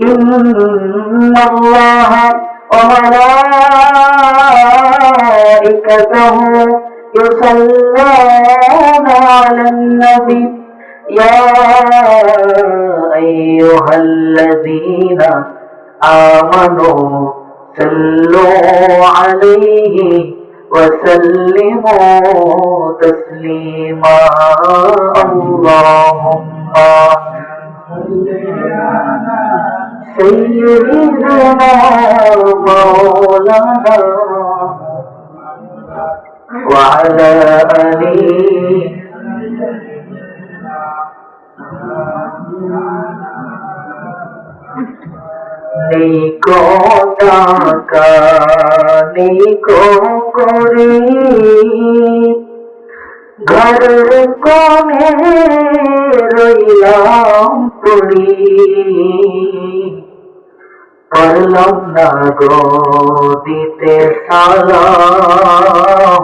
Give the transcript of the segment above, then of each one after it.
ইন্নাল্লাহা ওয়া মালাইকাতাহু ইউসাল্লুনা আলান নবী ইয়া আইয়ুহাল্লাযীনা আমানু সাল্লু আলাইহি ওয়া সাল্লিমু তাসলিমা আল্লাহুম্মা سيدنا مولانا وعلى آله নিকো টাকা নিকো করি ঘরের কোণে রইলাম পড়ি পারলাম না গো দিতে সালাম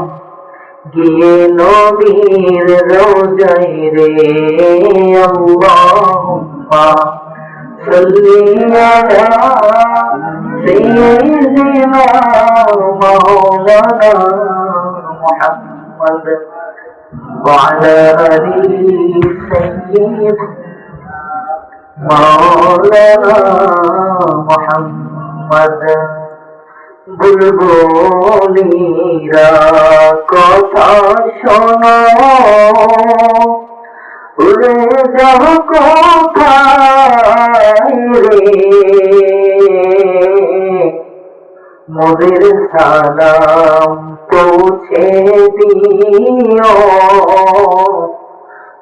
গিয়ে নবীর রোজায় রে আল্লাহুম্মা সাল্লি আলা সাইয়্যিদিনা মাওলানা মুহাম্মদ ওয়া আলা আলি সাইয়্যিদিনা মাওলানা মুহাম্মদ বুলবুলিরা কথা শোনো উড়ে যাও কোথায় রে মোদের সালাম পৌঁছে দিও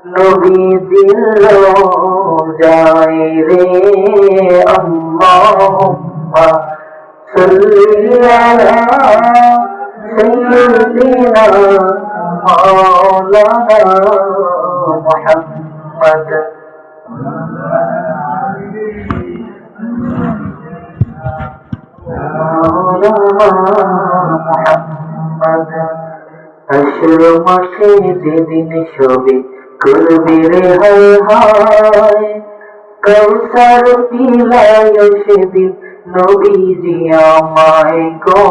নবীজির রোজায় রে আল্লাহুম্মা সাল্লি আলা সাইয়্যিদিনা মাওলানা মুহাম্মদ মুহাম্মদ হাসর মাঠে যেদিন সবে করবে রে হায় হায় কৌসার পিলায় সেদিন নবীজি আমায় গো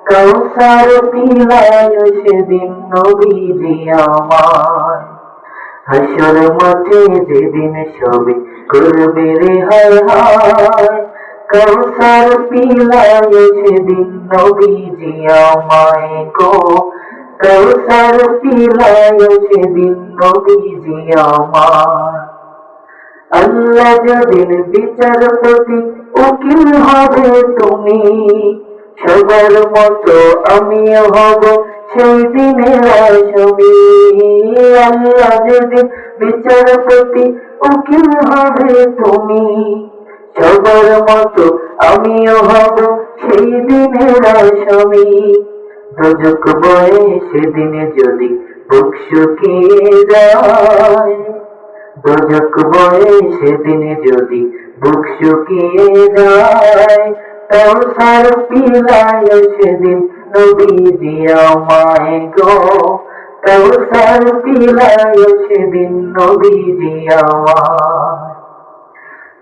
কৌসার পিলায় সেদিন নবীজি আমায় হাসর মাঠে যেদিন সবে করবে রে হায় হায় কৌসার পিলায় সেদিন নবীজি আমায় গো কৌসার পিলায় সেদিন নবীজি আমায় আল্লাহ যেদিন বিচারপতি উকিল হবে তুমি সবার মতো আমিও হব সেই দিনের আসামি আল্লাহ যেদিন বিচারপতি উকিল হবে তুমি সবার মতো আমিও হব সেই দিনের আসামি দোজক বয়ে সেদিনে যদি বুক শুকিয়ে যায় দোজক বয়ে সেদিনে যদি বুক শুকিয়ে যায় কৌসার পিলায় সেদিন নবীজি আমায় গো কৌসার পিলায় সেদিন নবীজি আমায়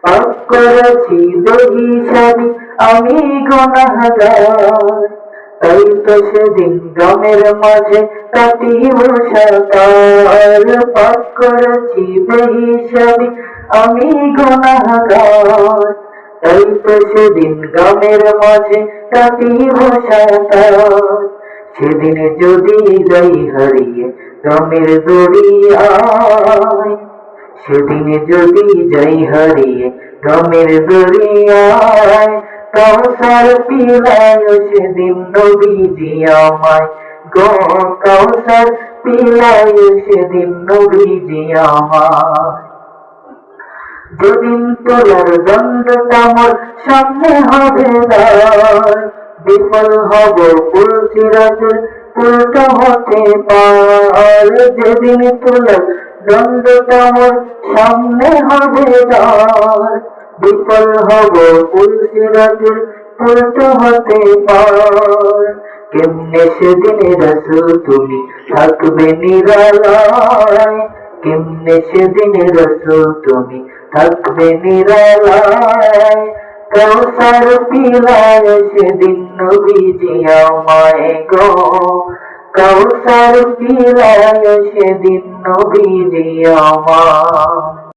পাপ করেছি বেহিসাবি আমি গুনাহগার তাই তো সেদিন গমের মাঝে কাটিব সরকার পাপ করেছি বেহিসাবি আমি গুনাহগার তাই তো সেদিন গমের মাঝে কাটিব সরকার সেদিন যদি যাই হারিয়ে গমের দরিয়ায় সেদিন যদি যাই হারিয়ে গমের দরিয়ায় কৌসার পিলায় সেদিন নবীজি আমায় গো কৌসার পিলায় সেদিন নবীজি আমায় যেদিন তোলার দণ্ডটা মোর সামনে হবে দাঁড় বিফল হব পুলসিরাজের উল্টো হতে পার যেদিন তোলার দণ্ডটা মোর সামনে হবে দাঁড় বিফল হব পুলসিরাজের উল্টো হতে পার কেমনে সেদিন রাসূল তুমি থাকবে নিরালায় কেমনে সেদিন রাসূল তুমি থাকবে নিরালায়, কাউসার পিলায় সেদিন নবীজি আমায় গো, কাউসার পিলায় সেদিন নবীজি আমায়।